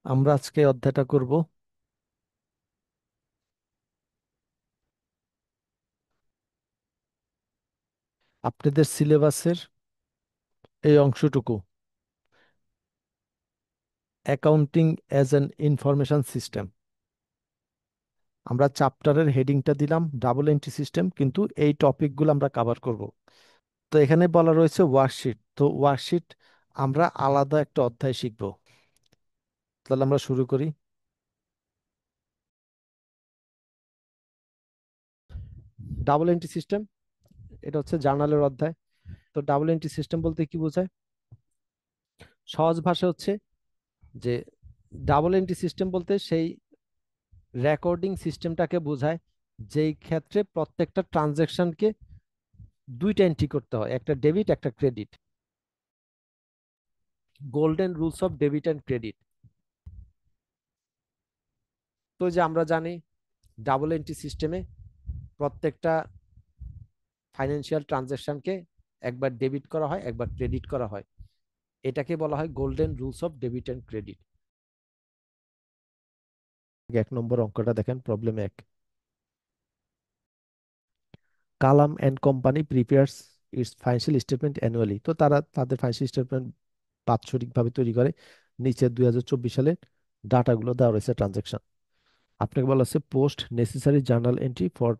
আমরা আজকে অধ্যায়টা করব আপনাদের সিলেবাসের এই অংশটুকু, accounting as an information system. আমরা চ্যাপ্টারের হেডিংটা দিলাম ডাবল এন্ট্রি সিস্টেম, কিন্তু এই টপিকগুলো আমরা কভার করব। তো এখানে বলা রয়েছে ওয়ার্কশিট। তো ওয়ার্কশিট আমরা আলাদা একটা অধ্যায় শিখব। তাহলে আমরা শুরু করি। ডাবল এন্ট্রি সিস্টেম, এটা হচ্ছে জার্নালের অধ্যায়। তো ডাবল এন্ট্রি সিস্টেম বলতে কি বোঝায়? সহজ ভাষা হচ্ছে যে ডাবল এন্ট্রি সিস্টেম বলতে সেই রেকর্ডিং সিস্টেমটাকে বোঝায় যেই ক্ষেত্রে প্রত্যেকটা ট্রানজ্যাকশনকে দুইটা এন্ট্রি করতে হয়, একটা ডেবিট একটা credit. Golden rules of debit and credit. তো যে আমরা জানি ডাবল এন্ট্রি সিস্টেমে প্রত্যেকটা ফাইন্যান্সিয়াল ট্রানজ্যাকশনকে একবার ডেবিট করা হয় একবার ক্রেডিট করা হয়। এটাকে বলা হয় golden rules of debit and credit. এক নম্বর অঙ্কটা দেখেন, প্রবলেম এক। Kalam and company prepares its financial statement annually. তো তারা তাদের ফাইন্যান্সিয়াল স্টেটমেন্ট বাৎসরিকভাবে তৈরি করে। নিচে 2024 সালের ডাটাগুলো দেওয়া রয়েছে ট্রানজাকশন। আপনাকে বলা হচ্ছে post necessary journal entry for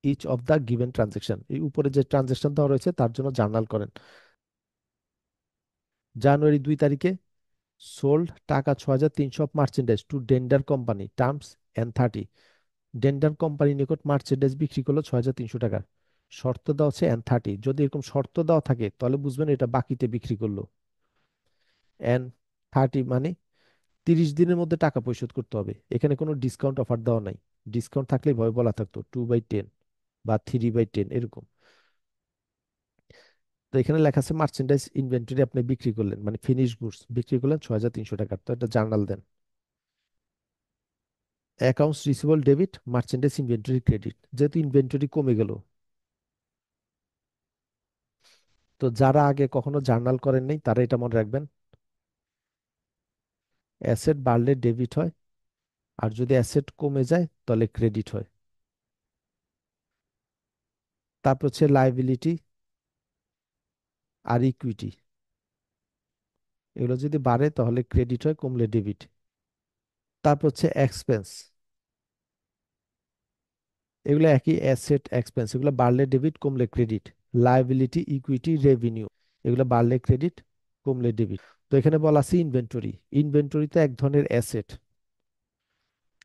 each of the given transaction. এই উপরে যে ট্রানজাকশন দেওয়া রয়েছে তার জন্য জার্নাল করেন। জানুয়ারি 2 তারিখে সোল্ড টাকা 6,300 of merchandise to Dender company terms n 30। Dender কোম্পানির নিকট মার্চেন্ডাইজ বিক্রি করলো 6,300 টাকার। শর্ত দেওয়া হচ্ছে এন 30। যদি এরকম শর্ত দেওয়া থাকে তাহলে বুঝবেন এটা বাকিতে বিক্রি করলো। এন 30 মানে 30 দিনের মধ্যে টাকা পরিশোধ করতে হবে। এখানে কোনো ডিসকাউন্ট অফার দেওয়া নাই। ডিসকাউন্ট থাকলে ভয় বলা থাকতো 2/10 বা 3/10 এরকম। তো এখানে লেখা আছে মার্চেন্ডাইজ ইনভেন্টরি আপনি বিক্রি করলেন, মানে ফিনিশ গুডস বিক্রি করলেন 6,300 টাকার। তো এটা জার্নাল দেন। Accounts receivable debit merchandise inventory credit. যেহেতু ইনভেন্টরি কমে গেল, তো যারা আগে কখনো জার্নাল করেন নাই তারা এটা মনে রাখবেন। অ্যাসেট বাড়লে ডেবিট হয়, আর যদি অ্যাসেট কমে যায় তাহলে ক্রেডিট হয়। তারপর হচ্ছে লাইবিলিটি আর ইকুইটি। এগুলো যদি বাড়ে তাহলে ক্রেডিট হয়, কমলে ডেবিট। তারপর হচ্ছে এক্সপেন্স। এগুলো একই, অ্যাসেট এক্সপেন্স, এগুলো বাড়লে ডেবিট কমলে ক্রেডিট। লাইবিলিটি ইকুইটি রেভিনিউ, এগুলো বাড়লে ক্রেডিট কমলে ডেবিট। তো এখানে বলা আছে ইনভেন্টরি। ইনভেন্টরি তো এক ধরনের অ্যাসেট।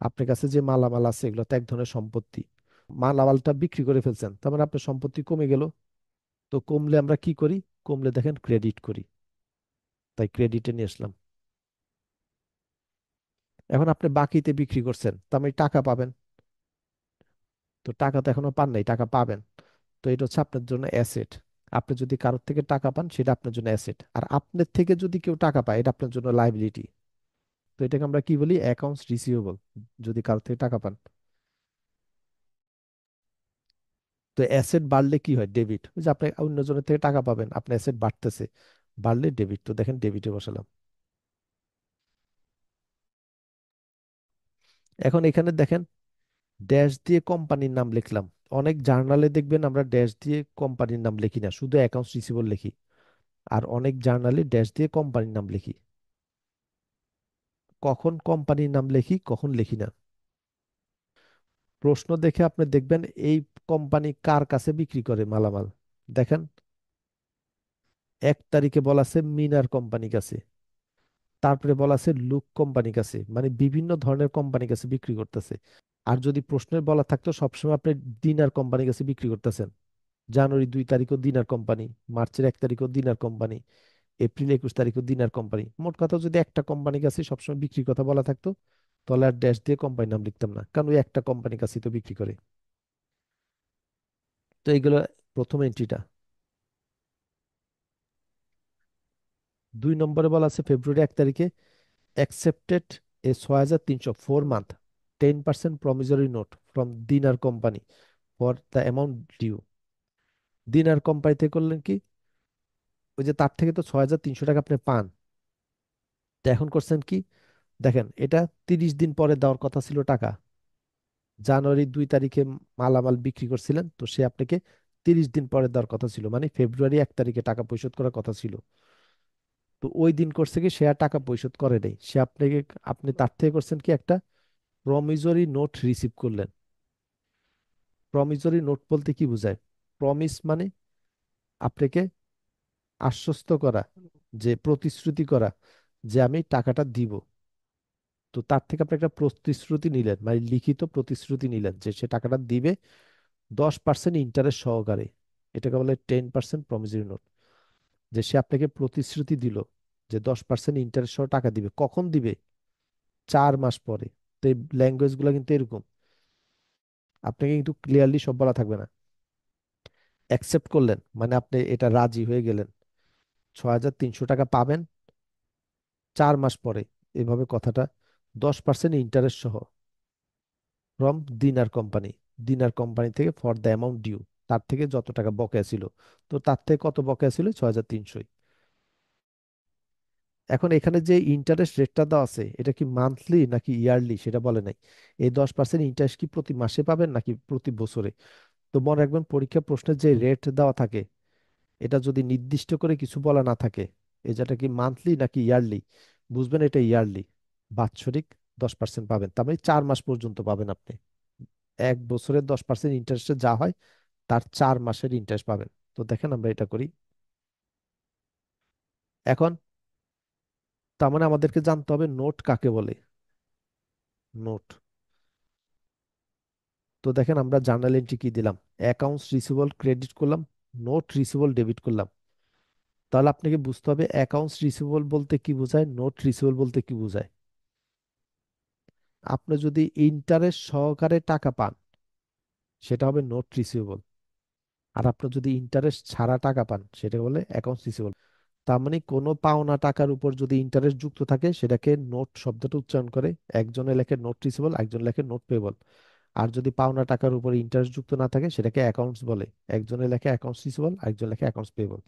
আপনার কাছে যে মালামাল আছে এগুলো তো এক ধরনের সম্পত্তি। মালামালটা বিক্রি করে ফেলছেন, তার মানে আপনার সম্পত্তি কমে গেল। তো কমলে আমরা কি করি? কমলে দেখেন ক্রেডিট করি। তাই ক্রেডিটে নিয়ে আসলাম। এখন আপনি বাকিতে বিক্রি করছেন, তার মানে টাকা পাবেন। তো টাকা তো এখনো পান নাই, টাকা পাবেন। তো এটা হচ্ছে আপনার জন্য অ্যাসেট। আপনি যদি কারোর থেকে টাকা পান সেটা আপনার জন্য অ্যাসেট, আর আপনার থেকে যদি কেউ টাকা পায় এটা আপনার জন্য লাইবিলিটি। তো এটাকে আমরা কি বলি? অ্যাকাউন্টস রিসিভেবল, যদি কারোর থেকে টাকা পান। তো অ্যাসেট বাড়লে কি হয়? ডেবিট। ওই যে আপনি অন্যজনের থেকে টাকা পাবেন, আপনার অ্যাসেট বাড়তেছে, বাড়লে ডেবিট। তো দেখেন ডেবিটে বসালাম। এখন এখানে দেখেন ড্যাশ দিয়ে কোম্পানির নাম লিখলাম। অনেক জার্নালে দেখবেন আমরা ড্যাশ দিয়ে কোম্পানির নাম লিখি না, শুধু অ্যাকাউন্টস রিসিভেবল লিখি। আর অনেক জার্নালে ড্যাশ দিয়ে কোম্পানির নাম লিখি। কখন কোম্পানির নাম লিখি কখন লিখি না? প্রশ্ন দেখে আপনি দেখবেন এই কোম্পানি কার কাছে বিক্রি করে মালামাল। দেখেন 1 তারিখে বলা আছে মিনার কোম্পানি কাছে, তারপরে বলা আছে লুক কোম্পানি কাছে, মানে বিভিন্ন ধরনের কোম্পানি কাছে বিক্রি করতেছে। আর যদি প্রশ্নের বলা থাকতো সবসময় আপনি দিনার কোম্পানি কাছে বিক্রি করতেছেন, জানুয়ারি 2 তারিখও দিনার কোম্পানি, মার্চের 1 তারিখও দিনার কোম্পানি, এপ্রিল 21 তারিখও দিনার কোম্পানি। মোট কথা যদি একটা কোম্পানির কাছে সবসময় বিক্রির কথা বলা থাকতো তাহলে আর ড্যাশ দিয়ে কোম্পানির নাম লিখতাম না, কারণ ওই একটা কোম্পানির কাছেই তো বিক্রি করে। তো এইগুলো প্রথম এন্ট্রিটা। 2 নম্বরে বলা আছে ফেব্রুয়ারি 1 তারিখে accepted a 6,300 4 month 10% promissory note from Dinar company for the amount due. Dinar কোম্পানিতে করলেন কি, ওই যে তার থেকে তো 6,300 টাকা আপনি পান। তো এখন করছেন কি, দেখেন এটা 30 দিন পরে দেওয়ার কথা ছিল টাকা। জানুয়ারি 2 তারিখে মালামাল বিক্রি করছিলেন, তো সে আপনাকে 30 দিন পরে দেওয়ার কথা ছিল, মানে ফেব্রুয়ারি 1 তারিখে টাকা পরিশোধ করার কথা ছিল। তো ওই দিন করছে কি, সে আর টাকা পরিশোধ করে নাই, সে আপনাকে, আপনি তার থেকে করছেন কি একটা প্রমিজরি নোট রিসিভ করলেন। প্রমিজরি নোট বলতে কি বোঝায়? প্রমিস মানে আপনাকে আশ্বস্ত করা, যে প্রতিশ্রুতি করা যে আমি টাকাটা দিব। তো তার থেকে আপনি একটা প্রতিশ্রুতি নিলেন, মানে লিখিত প্রতিশ্রুতি নিলেন যে সে টাকাটা দিবে 10% ইন্টারেস্ট সহকারে। এটাকে বলে 10% প্রমিসরি নোট। যে সে আপনাকে প্রতিশ্রুতি দিল যে 10% ইন্টারেস্ট সহ টাকা দিবে। কখন দিবে? 4 মাস পরে। তো এই ল্যাঙ্গুয়েজ গুলো কিন্তু এরকম, আপনাকে কিন্তু ক্লিয়ারলি সব বলা থাকবে না। অ্যাকসেপ্ট করলেন মানে আপনি এটা রাজি হয়ে গেলেন, 6,300 টাকা পাবেন 4 মাস পরে। এভাবে কথাটা, 10% ইন্টারেস্ট সহ, from Dinar company. Dinar company থেকে ফর দ্য অ্যামাউন্ট ডিউ, তার থেকে যত টাকা বকেয়া ছিল। তো তার থেকে কত বকেয়া ছিল? 6,300। এখন এখানে যে ইন্টারেস্ট রেটটা দেওয়া আছে, এটা কি মান্থলি নাকি ইয়ারলি সেটা বলে নাই। এই 10% ইন্টারেস্ট কি প্রতি মাসে পাবেন নাকি প্রতি বছরে? তো মনে রাখবেন, পরীক্ষা প্রশ্নের যে রেট দেওয়া থাকে, এটা যদি নির্দিষ্ট করে কিছু বলা না থাকে, যেটা কি মান্থলি নাকি ইয়ারলি, বুঝবেন এটা ইয়ারলি। বাৎসরিক 10% পাবেন, তার মানে 4 মাস পর্যন্ত পাবেন আপনি। 1 বছরের 10% ইন্টারেস্টে যা হয়, তার 4 মাসের ইন্টারেস্ট পাবেন। তো দেখেন আমরা এটা করি এখন। তার মানে আমাদেরকে জানতে হবে নোট কাকে বলে। নোট। তো দেখেন আমরা জার্নাল এন্ট্রি কি দিলাম, অ্যাকাউন্টস রিসিভেবল ক্রেডিট করলাম, নোট রিসিভেবল ডেবিট করলাম। তাহলে আপনাকে বুঝতে হবে অ্যাকাউন্টস রিসিভেবল বলতে কি বোঝায়, নোট রিসিভেবল বলতে কি বোঝায়। আপনি যদি ইন্টারেস্ট সহকারে টাকা পান, সেটা হবে নোট রিসিভেবল। আর আপনি যদি ইন্টারেস্ট ছাড়া টাকা পান, সেটা বলে অ্যাকাউন্টস রিসিভেবল। তার মানে কোনো পাওনা টাকার উপর যদি ইন্টারেস্ট যুক্ত থাকে, সেটাকে নোট শব্দটা উচ্চারণ করে, একজনে লেখে নোট রিসিভেবল, একজন লেখে নোট পেবল। আর যদি পাওনা টাকার উপর ইন্টারেস্ট যুক্ত না থাকে, সেটাকে অ্যাকাউন্টস বলে, একজনে লেখে অ্যাকাউন্টস রিসিভেবল, একজন লেখে অ্যাকাউন্টস পেবল।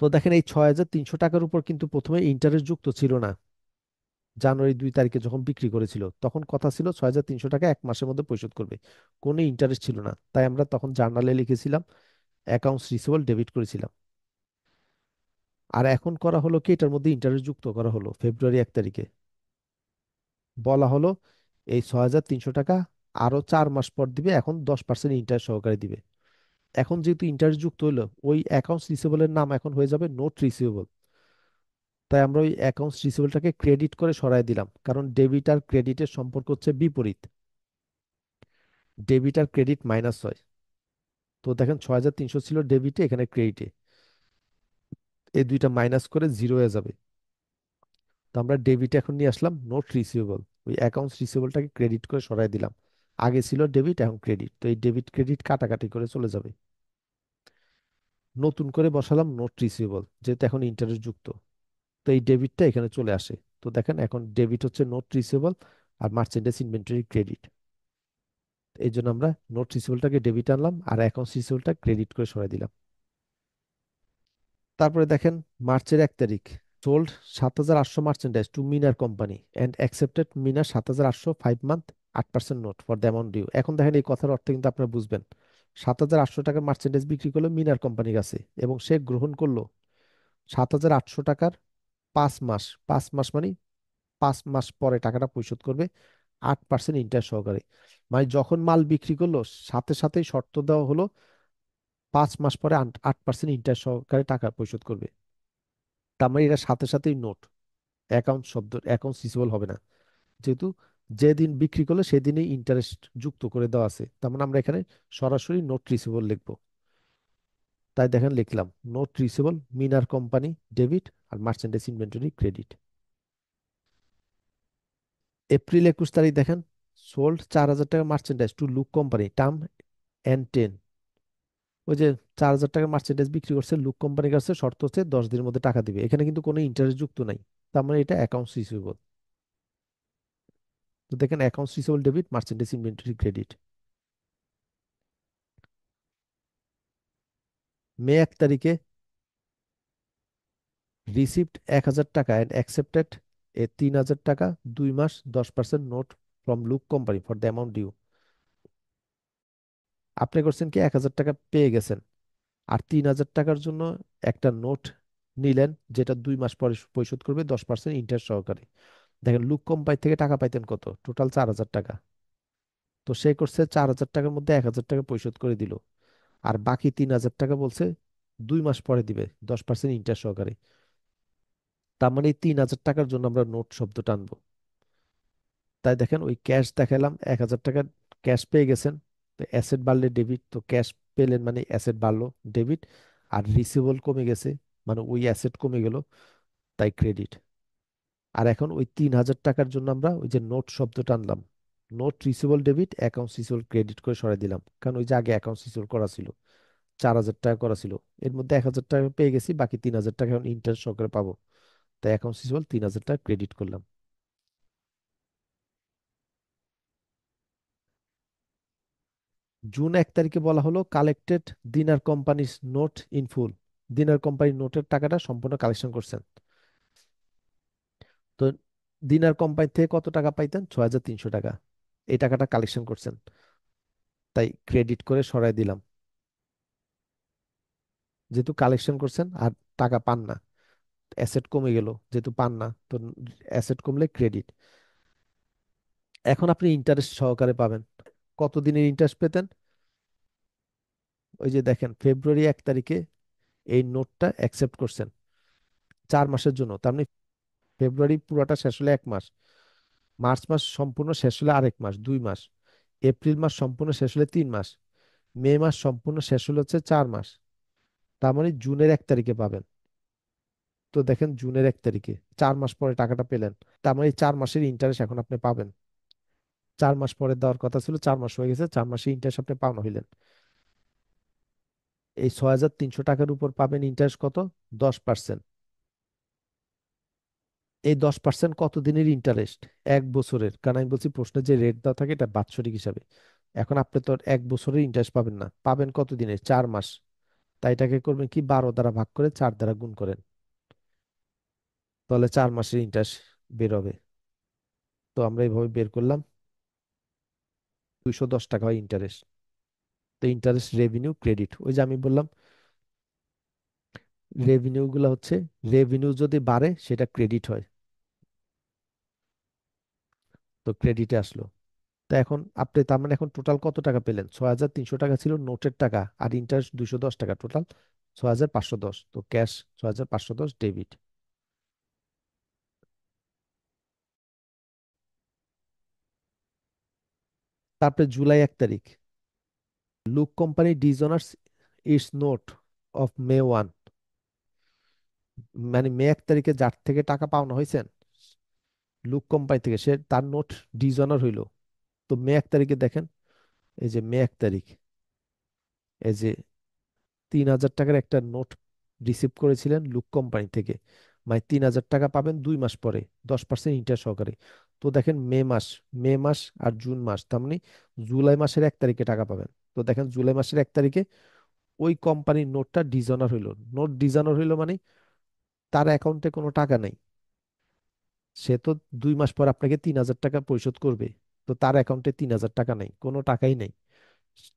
তো দেখেন এই 6,300 টাকার উপর কিন্তু প্রথমে ইন্টারেস্ট যুক্ত ছিল না। জানুয়ারি 2 তারিখে যখন বিক্রি করেছিল, তখন কথা ছিল 6,300 টাকা 1 মাসের মধ্যে পরিশোধ করবে, কোনো ইন্টারেস্ট ছিল না। তাই আমরা তখন জার্নালে লিখেছিলাম অ্যাকাউন্টস রিসিভেবল ডেবিট করেছিলাম। আর এখন করা হলো কি, এটার মধ্যে ইন্টারেস্ট যুক্ত করা হলো ফেব্রুয়ারি 1 তারিখে। বলা হলো এই 6,300 টাকা আরো 4 মাস পর দিবে, এখন 10% ইন্টারেস্ট সহকারে দিবে। এখন যেহেতু ইন্টারেস্ট যুক্ত হলো, ওই অ্যাকাউন্টস রিসিভেবলের নাম এখন হয়ে যাবে নোট রিসিভেবল। তাই আমরা ওই অ্যাকাউন্টস রিসিভেবলটাকে ক্রেডিট করে সরাই দিলাম, কারণ ডেবিট আর ক্রেডিটের সম্পর্ক হচ্ছে বিপরীত। ডেবিট আর ক্রেডিট মাইনাস হয়। তো দেখেন 6,300 ছিল ডেবিটে, এখানে ক্রেডিটে, এই দুইটা মাইনাস করে জিরো হয়ে যাবে। তো আমরা ডেবিট এখন নিয়ে আসলাম নোট রিসিভেবল, ওই অ্যাকাউন্টস রিসিভেবলটাকে ক্রেডিট করে সরাই দিলাম। আগে ছিল ডেবিট, এখন ক্রেডিট, তো এই ডেবিট ক্রেডিট কাটাকাটি করে চলে যাবে। নতুন করে বসালাম নোট রিসিভেবল, যেহেতু এখন ইন্টারেস্ট যুক্ত। তো এই ডেবিটটা এখানে চলে আসে। তো দেখেন এখন ডেবিট হচ্ছে নোট রিসিভেবল, আর মার্চেন্ডাইজ ইনভেন্টরি ক্রেডিট। এই জন্য আমরা নোট রিসিভেবলটাকে ডেবিট আনলাম, আর অ্যাকাউন্টস রিসিভেবলটা ক্রেডিট করে সরাই দিলাম। তারপরে দেখেন মার্চের 1 তারিখ, sold 7,800 merchandise to Minar company and accepted Minar 7,800 5 month 8% note for the amount due. এখন দেখেন এই কথার অর্থ কিন্তু আপনারা বুঝবেন। 7,800 টাকার মার্চেন্ডাইজ বিক্রি করলো মিনার কোম্পানির কাছে, এবং সে গ্রহণ করলো 7,800 টাকার 5 মাস। 5 মাস মানে 5 মাস পরে টাকাটা পরিশোধ করবে 8% ইন্টারেস্ট সহকারে। মানে যখন মাল বিক্রি করলো, সাথে সাথেই শর্ত দেওয়া হলো 5 মাস পরে 8% ইন্টারেস্ট সহকারে টাকা পরিশোধ করবে। তার মানে এটা সাথে সাথেই নোট, অ্যাকাউন্ট শব্দ, অ্যাকাউন্ট রিসিভেবল হবে না। যেহেতু যেদিন বিক্রি করলো সেদিনই ইন্টারেস্ট যুক্ত করে দেওয়া আছে, তার মানে আমরা এখানে সরাসরি নোট রিসিভেবল লিখবো। তাই দেখেন লিখলাম নোট রিসিভেবল মিনার কোম্পানি ডেবিট, আর মার্চেন্ডাইজ ইনভেন্টরি ক্রেডিট। এপ্রিল 21 তারিখ দেখেন, সোল্ড 4,000 টাকা merchandise to look company term and 10। ওই যে 4,000 টাকা মার্চেন্ডাইজ বিক্রি করছে লুক কোম্পানির কাছে, শর্ত হচ্ছে 10 দিনের মধ্যে টাকা দিবে। এখানে কিন্তু কোনো ইন্টারেস্ট যুক্ত নাই, তার মানে এটা অ্যাকাউন্টস রিসিভেবল। তো দেখেন accounts receivable debit, merchandise inventory credit. May 1 তারিখে রিসিভড 1,000 টাকা অ্যান্ড অ্যাকসেপ্টেড এ 3,000 টাকা, 2 মাস, 10% note from Luke company for the amount due. আপনি করছেন কি 1,000 টাকা পেয়ে গেছেন, আর 3,000 টাকার জন্য একটা নোট নিলেন, যেটা 2 মাস পরে পরিশোধ করবে 10% ইন্টারেস্ট সহকারে। দেখেন লুক কোম্পানি থেকে টাকা পাইতেন কত, টোটাল 4,000 টাকা। তো সে করছে 4,000 টাকার মধ্যে 1,000 টাকা পরিশোধ করে দিল, আর বাকি 3,000 টাকা বলছে 2 মাস পরে দিবে 10% ইন্টারেস্ট সহকারে। তার মানে এই 3,000 টাকার জন্য আমরা নোট শব্দটা আনবো। তাই দেখেন ওই ক্যাশ দেখালাম, 1,000 টাকা ক্যাশ পেয়ে গেছেন, তো অ্যাসেট বাড়লে ডেবিট, তো ক্যাশ পেলেন মানে অ্যাসেট বাড়লো, ডেবিট। আর রিসিভেবল কমে গেছে মানে ওই অ্যাসেট কমে গেল, তাই ক্রেডিট। আর এখন ওই 3,000 টাকার জন্য আমরা ওই যে নোট শব্দটা আনলাম, note receivable debit, account receivable credit করে সরাই দিলাম, কারণ ওই যে আগে অ্যাকাউন্ট রিসিভেবল করা ছিল, 4,000 টাকা করা ছিল, এর মধ্যে 1,000 টাকা পেয়ে গেছি, বাকি 3,000 টাকা এখন ইন্টারেস্ট সহকারে পাবো, তাই অ্যাকাউন্ট রিসিভেবল 3,000 টাকা ক্রেডিট করলাম। জুন 1 তারিখে বলা হলো collected Dinar company's note in full, Dinar কোম্পানির নোটের টাকাটা সম্পূর্ণ কালেকশন করছেন। তো দিনার কোম্পানি থেকে কত টাকা পাইতেন, 6,300 টাকা, এই টাকাটা কালেকশন করছেন, তাই ক্রেডিট করে সরাই দিলাম। যেহেতু কালেকশন করছেন আর টাকা পান না, অ্যাসেট কমে গেল, যেহেতু পান না তো অ্যাসেট কমলে ক্রেডিট। এখন আপনি ইন্টারেস্ট সহকারে পাবেন। কত দিনের ইন্টারেস্ট পেতেন, ওই যে দেখেন ফেব্রুয়ারি 1 তারিখে এই নোটটা অ্যাকসেপ্ট করছেন 4 মাসের জন্য, তার মানে ফেব্রুয়ারি পুরাটা শেষ হলে 1 মাস, মার্চ মাস সম্পূর্ণ শেষ হলে আরেক মাস 2 মাস, এপ্রিল মাস সম্পূর্ণ শেষ হলে 3 মাস, মে মাস সম্পূর্ণ শেষ হলে হচ্ছে 4 মাস। তার মানে জুনের 1 তারিখে পাবেন। তো দেখেন জুনের 1 তারিখে 4 মাস পরে টাকাটা পেলেন, তার মানে এই 4 মাসের ইন্টারেস্ট এখন আপনি পাবেন। 4 মাস পরে দেওয়ার কথা ছিল, 4 মাস হয়ে গেছে, 4 মাসের ইন্টারেস্ট আপনি পাওনা হইলেন। এই 6,300 টাকার উপর পাবেন ইন্টারেস্ট কত, 10%। এই 10% কত দিনের ইন্টারেস্ট, 1 বছরের, কারণ আমি বলছি প্রশ্নে যে রেট দেওয়া থাকে এটা বাৎসরিক হিসাবে। এখন আপনি তো আর 1 বছরের ইন্টারেস্ট পাবেন না, পাবেন কত দিনের, 4 মাস। তাই এটাকে করবেন কি, 12 দ্বারা ভাগ করে 4 দ্বারা গুণ করেন, তাহলে 4 মাসের ইন্টারেস্ট বের হবে। তো আমরা এইভাবে বের করলাম, 210 টাকা হয় ইন্টারেস্ট। তো ইন্টারেস্ট রেভিনিউ ক্রেডিট, ওই যে আমি বললাম রেভিনিউ গুলো হচ্ছে, রেভিনিউ যদি বাড়ে সেটা ক্রেডিট হয়, তো ক্রেডিটে আসলো। তো এখন আপনি তার মানে এখন টোটাল কত টাকা পেলেন, 6,300 টাকা ছিল নোটের টাকা, আর ইন্টারেস্ট 210 টাকা, টোটাল 6,510, তো ক্যাশ 6,510 ডেবিট। তারপরে জুলাই 1 তারিখ, Luke company dishonours its note of May 1, মানে মে 1 তারিখে যার থেকে টাকা পাওনা হয়েছেন লুক কোম্পানি থেকে, সে তার নোট ডিজনার হইলো। তো মে 1 তারিখে দেখেন, এই যে মে 1 তারিখ, এই যে 3,000 টাকার একটা নোট রিসিভ করেছিলেন লুক কোম্পানি থেকে, মানে 3,000 টাকা পাবেন 2 মাস পরে 10% ইন্টারেস্ট সহকারে। তো দেখেন মে মাস আর জুন মাস, তার মানে জুলাই মাসের 1 তারিখে টাকা পাবেন। তো দেখেন জুলাই মাসের 1 তারিখে ওই কোম্পানির নোটটা ডিজনার হইলো, নোট ডিজনার হইলো মানে তার অ্যাকাউন্টে কোনো টাকা নেই, সে তো 2 মাস পর আপনাকে 3,000 টাকা পরিশোধ করবে, তো তার অ্যাকাউন্টে 3,000 টাকা নেই, কোনো টাকাই নেই।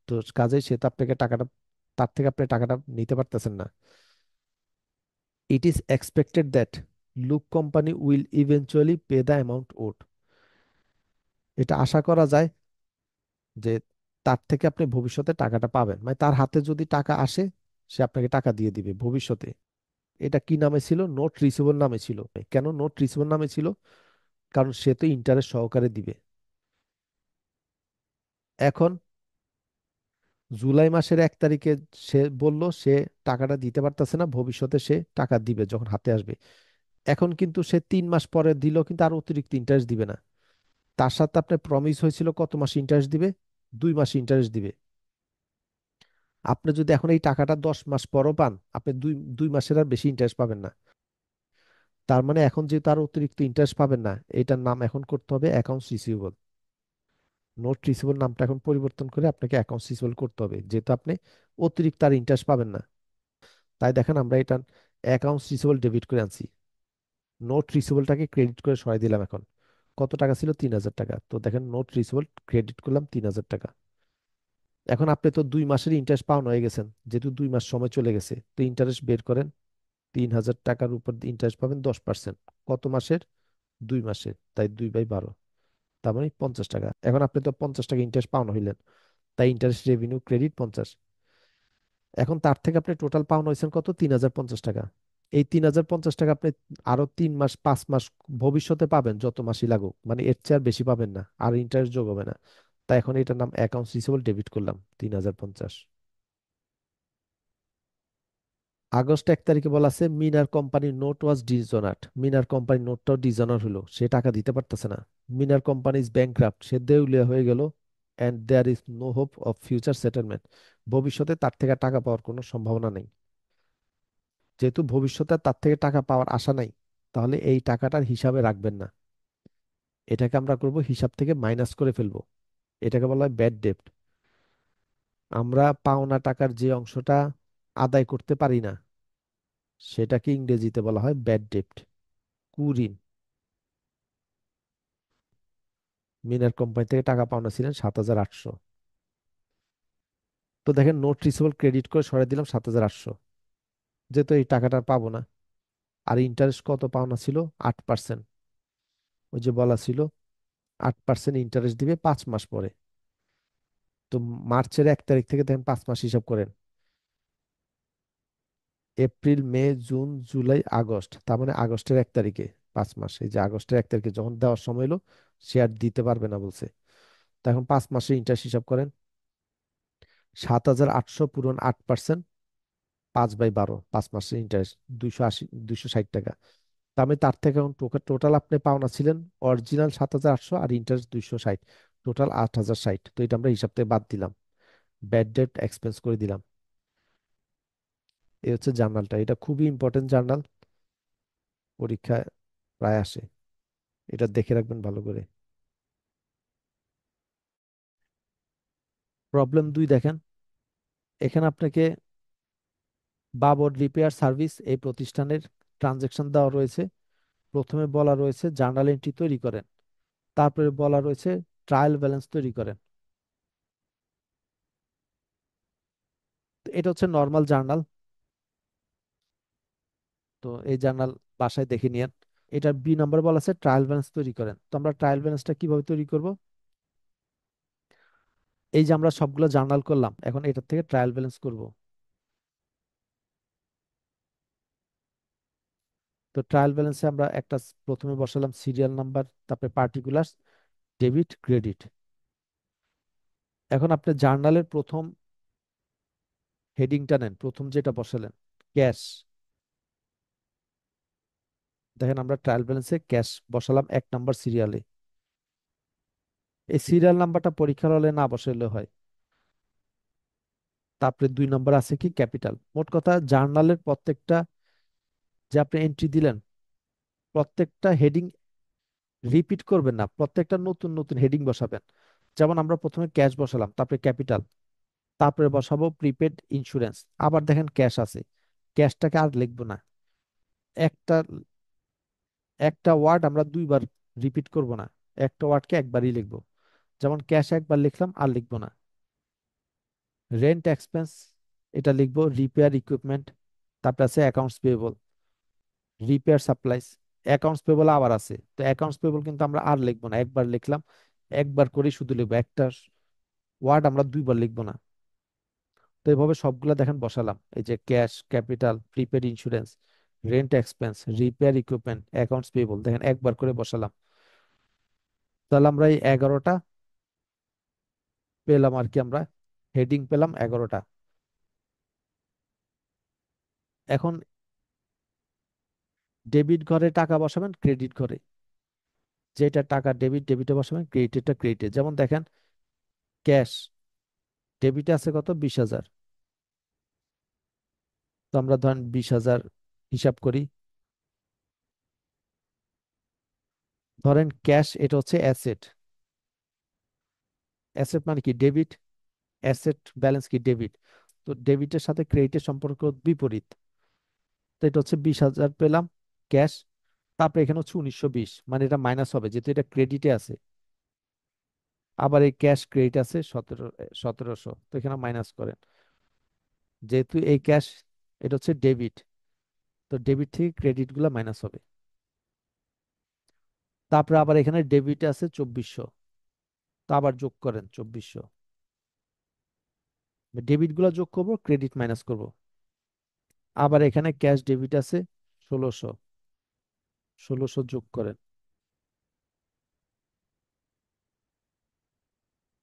তো কাজেই সে তো আপনাকে টাকাটা, তার থেকে আপনি টাকাটা নিতে পারতেছেন না। It is expected that Look company will eventually pay the amount owed. এটা আশা করা যায় যে তার থেকে আপনি ভবিষ্যতে টাকাটা পাবেন, মানে তার হাতে যদি টাকা আসে সে আপনাকে টাকা দিয়ে দিবে ভবিষ্যতে। এটা কি নামে ছিল, নোট রিসিভেবল নামে ছিল। কেন নোট রিসিভেবল নামে ছিল, কারণ সে তো ইন্টারেস্ট সহকারে দিবে। এখন জুলাই মাসের 1 তারিখে সে বলল সে টাকাটা দিতে পারতেছে না, ভবিষ্যতে সে টাকা দিবে যখন হাতে আসবে। এখন কিন্তু সে 3 মাস পরে দিল, কিন্তু আর অতিরিক্ত ইন্টারেস্ট দিবে না। তার সাথে আপনার প্রমিস হয়েছিল কত মাস ইন্টারেস্ট দিবে, 2 মাস ইন্টারেস্ট দিবে। আপনি যদি এখন এই টাকাটা 10 মাস পরও পান, আপনি দুই দুই মাসের আর বেশি ইন্টারেস্ট পাবেন না। তার মানে এখন যেহেতু আর অতিরিক্ত ইন্টারেস্ট পাবেন না, এটার নাম এখন করতে হবে অ্যাকাউন্টস রিসিভেবল। নোট রিসিভেবল নামটা এখন পরিবর্তন করে আপনাকে অ্যাকাউন্টস রিসিভেবল করতে হবে, যেহেতু আপনি অতিরিক্ত আর ইন্টারেস্ট পাবেন না। তাই দেখেন আমরা এটা অ্যাকাউন্টস রিসিভেবল ডেবিট করে আনছি। নোট রিসিভেবলটাকে ক্রেডিট করে সরাই দিলাম এখন। কত টাকা ছিল? 3,000 টাকা। তো দেখেন নোট রিসিভেবল ক্রেডিট করলাম 3,000 টাকা। এখন আপনি তো 2 মাসের ইন্টারেস্ট পাওনা হয়ে গেছেন, যেহেতু 2 মাস সময় চলে গেছে, তো ইন্টারেস্ট বের করেন। 3,000 টাকার উপর ইন্টারেস্ট পাবেন 10%। কত মাসের? 2 মাসের, তাই 2/12, তার মানে 50 টাকা। এখন আপনি তো 50 টাকা ইন্টারেস্ট পাওনা হইলেন, তাই ইন্টারেস্ট রেভিনিউ ক্রেডিট 50। এখন তার থেকে আপনি টোটাল পাওনা হয়েছেন কত? 3,050 টাকা। এই 3,050 টাকা আপনি আরো 3 মাস 5 মাস ভবিষ্যতে পাবেন, যত মাসই লাগুক, মানে এর চেয়ে আর বেশি পাবেন না, আর ইন্টারেস্ট যোগ হবে না। তাই এখন এটার নাম অ্যাকাউন্টস রিসিভেবল ডেবিট করলাম 3,050। আগস্ট 1 তারিখে বলা আছে মিনার কোম্পানির নোট ওয়াজ ডিসঅনার্ড। মিনার কোম্পানির নোটটাও ডিসঅনার হলো, সে টাকা দিতে পারতেছে না। মিনার কোম্পানি ইজ ব্যাংক্রাফট, সে দেউলিয়া হয়ে গেল। And there is no hope of future settlement, ভবিষ্যতে তার থেকে টাকা পাওয়ার কোনো সম্ভাবনা নেই। যেহেতু ভবিষ্যতে তার থেকে টাকা পাওয়ার আশা নাই, তাহলে এই টাকাটার হিসাবে রাখবেন না। এটাকে আমরা করব হিসাব থেকে মাইনাস করে ফেলবো। এটাকে বলা হয় ব্যাড ডেট। আমরা পাওনা টাকার যে অংশটা আদায় করতে পারি না, সেটাকে ইংরেজিতে বলা হয় ব্যাড ডেট, কুঋণ। মিনার কোম্পানি থেকে টাকা পাওনা ছিলেন 7,800। তো দেখেন নোট রিসিভেবল ক্রেডিট করে সরাই দিলাম 7,800, যেহেতু এই টাকাটা আর পাবো না। আর ইন্টারেস্ট কত পাওনা ছিল? 8%। ওই যে বলা ছিল 8% ইন্টারেস্ট দিবে 5 মাস পরে। তো মার্চের 1 তারিখ থেকে দেখেন 5 মাস হিসাব করেন। এপ্রিল, মে, জুন, জুলাই, আগস্ট, তার মানে আগস্টের 1 তারিখে 5 মাস। এই যে আগস্টের 1 তারিখে যখন দেওয়ার সময় এলো, সে আর দিতে পারবে না বলছে। তো এখন 5 মাসের ইন্টারেস্ট হিসাব করেন। 7,800 পূরণ 8%, 5/12, 5 মাসের ইন্টারেস্ট 280, 260 টাকা। তার মানে তার থেকে এখন টোটাল আপনি পাওনা ছিলেন অরিজিনাল 7,800 আর ইন্টারেস্ট 260, টোটাল 8,060। তো এটা আমরা হিসাব থেকে বাদ দিলাম, ব্যাড ডেট এক্সপেন্স করে দিলাম। এই হচ্ছে জার্নালটা, এটা খুবই ইম্পর্টেন্ট জার্নাল, পরীক্ষায় প্রায় আসে। এটা দেখে রাখবেন ভালো করে। প্রবলেম 2 দেখেন, এখানে আপনাকে বাবর রিপেয়ার সার্ভিস এই প্রতিষ্ঠানের ট্রানজেকশন দেওয়া রয়েছে। প্রথমে বলা রয়েছে জার্নাল এন্ট্রি তৈরি করেন, তারপরে বলা রয়েছে ট্রায়াল ব্যালেন্স তৈরি করেন। তো এটা হচ্ছে নর্মাল জার্নাল। তো এই জার্নাল বাসায় দেখে নিয়েন। এটা বি নাম্বার বলা আছে ট্রায়াল ব্যালেন্স তৈরি করেন। তো আমরা ট্রায়াল ব্যালেন্সটা কিভাবে তৈরি করব? এই যে আমরা সবগুলো জার্নাল করলাম, এখন এটার থেকে ট্রায়াল ব্যালেন্স করব। তো ট্রায়াল ব্যালেন্সে আমরা একটা প্রথমে বসালাম সিরিয়াল নাম্বার, তারপরে পার্টিকুলার, ডেবিট, ক্রেডিট। এখন আপনি জার্নালের প্রথম হেডিংটা নেন, প্রথম যেটা বসালেন ক্যাশ। দেখেন আমরা ট্রায়াল ব্যালেন্সে ক্যাশ বসালাম 1 নাম্বার সিরিয়ালে। এই সিরিয়াল নাম্বারটা পরীক্ষার হলে না বসাইলে হয়। তারপরে 2 নম্বর আছে কি ক্যাপিটাল। মোট কথা জার্নালের প্রত্যেকটা যে আপনি এন্ট্রি দিলেন, প্রত্যেকটা হেডিং রিপিট করবেন না, প্রত্যেকটা নতুন নতুন হেডিং বসাবেন। যেমন আমরা প্রথমে ক্যাশ বসালাম, তারপরে ক্যাপিটাল, তারপরে বসাবো প্রিপেড ইন্স্যুরেন্স। আবার দেখেন ক্যাশ আছে, ক্যাশটাকে আর লিখবো না। একটা একটা ওয়ার্ড আমরা 2বার রিপিট করব না, একটা ওয়ার্ডকে একবারই লিখবো। যেমন ক্যাশ একবার লিখলাম, আর লিখবো না। রেন্ট এক্সপেন্স, এটা লিখবো রিপেয়ার ইকুইপমেন্ট। তারপরে আছে accounts payable, repair supplies. Accounts payable আবার আছে, তো অ্যাকাউন্টস পেয়েবল কিন্তু আমরা আর লিখবো না, একবার লিখলাম, একবার করে শুধু লিখবো। একটা ওয়ার্ড আমরা 2বার লিখবো না। তো এইভাবে সবগুলা দেখেন বসালাম, এই যে cash, capital, prepaid insurance, rent expense, repair equipment, accounts payable, দেখেন একবার করে বসালাম। তাহলে আমরা এই 11টা পেলাম আর কি, আমরা হেডিং পেলাম 11টা। এখন ডেবিট ঘরে টাকা বসাবেন, ক্রেডিট ঘরে যেটা টাকা ডেবিট, ডেবিটে বসাবেন, ক্রেডিটটা ক্রেডিটে। যেমন দেখেন ক্যাশ ডেবিটে আছে কত? 20,000। তো আমরা ধরেন 20,000 হিসাব করি। ধরেন ক্যাশ এটা হচ্ছে অ্যাসেট, অ্যাসেট মানে কি? ডেবিট। অ্যাসেট ব্যালেন্স কি? ডেবিট। তো ডেবিটের সাথে ক্রেডিটের সম্পর্ক বিপরীত। তো এটা হচ্ছে 20,000 পেলাম ক্যাশ। তারপরে এখানে হচ্ছে 1920, মানে এটা মাইনাস হবে যেহেতু এটা ক্রেডিটে আছে। আবার এই ক্যাশ ক্রেডিট আছে 1700, তো এখানে মাইনাস করেন। যেহেতু এই ক্যাশ, এটা হচ্ছে ডেবিট, তো ডেবিট থেকে ক্রেডিট গুলা মাইনাস হবে। তারপরে আবার এখানে ডেবিট আছে 2400, তো আবার যোগ করেন 2400। ডেবিট গুলা যোগ করব, ক্রেডিট মাইনাস করব। আবার এখানে ক্যাশ ডেবিট আছে 1600, 1600 যোগ করেন।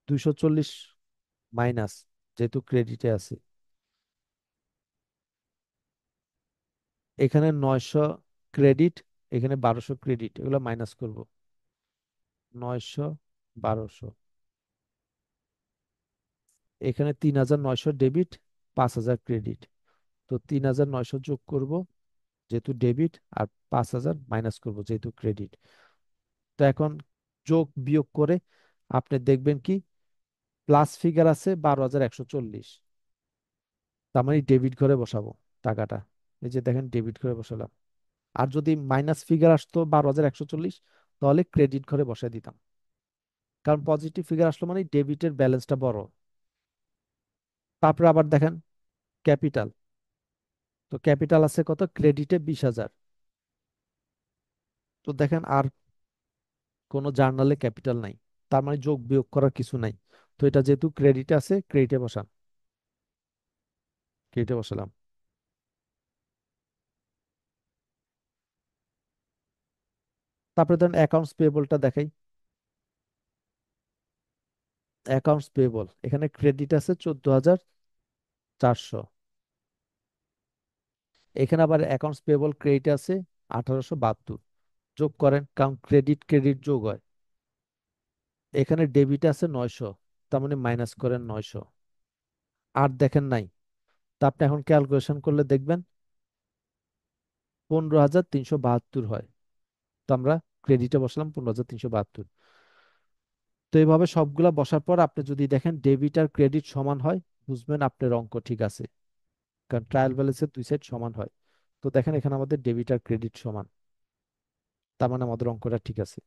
240 মাইনাস, যেহেতু ক্রেডিটে আছে। এখানে 900 ক্রেডিট, এখানে 1200 ক্রেডিট, এগুলো মাইনাস করব। 900, 1200, এখানে 3900 ডেবিট, 5000 ক্রেডিট, তো 3900 যোগ করব যেহেতু ডেবিট, আর 5000 মাইনাস করব যেহেতু ক্রেডিট। তো এখন যোগ বিয়োগ করে আপনি দেখবেন কি প্লাস ফিগার আছে 12140, তার মানে ডেবিট ঘরে বসাবো টাকাটা। এই যে দেখেন ডেবিট ঘরে বসালাম। আর যদি মাইনাস ফিগার আসতো 12140, তাহলে ক্রেডিট ঘরে বসাই দিতাম। কারণ পজিটিভ ফিগার আসলো মানে ডেবিটের ব্যালেন্সটা বড়। তারপরে আবার দেখেন ক্যাপিটাল, তো ক্যাপিটাল আছে কত, ক্রেডিটে 20,000। তো দেখেন আর কোনো জার্নালে ক্যাপিটাল নাই, তার মানে যোগ বিয়োগ করার কিছু নাই। তো এটা যেহেতু ক্রেডিটে আছে, ক্রেডিটে বসান, ক্রেডিটে বসালাম। তারপরে ধরেন অ্যাকাউন্টস পেয়েবলটা দেখাই। অ্যাকাউন্টস পেয়েবল এখানে ক্রেডিট আছে 14,400, এখানে আবার অ্যাকাউন্টস পেয়েবল ক্রেডিট আছে 1872। যোগ করেন, কারণ ক্রেডিট ক্রেডিট যোগ হয়। এখানে ডেবিট আছে 900, তার মানে মাইনাস করেন 900। আর দেখেন নাই, তা আপনি এখন ক্যালকুলেশন করলে দেখবেন 15,372 হয়। তো আমরা ক্রেডিটে বসালাম 15,372। তো এইভাবে সবগুলা বসার পর আপনি যদি দেখেন ডেবিট আর ক্রেডিট সমান হয়, বুঝবেন আপনার অঙ্ক ঠিক আছে। কারণ ট্রায়াল ব্যালেন্সের দুই সাইড সমান হয়। তো দেখেন এখানে আমাদের ডেবিট আর ক্রেডিট সমান, তার মানে আমাদের অঙ্কটা ঠিক আছে।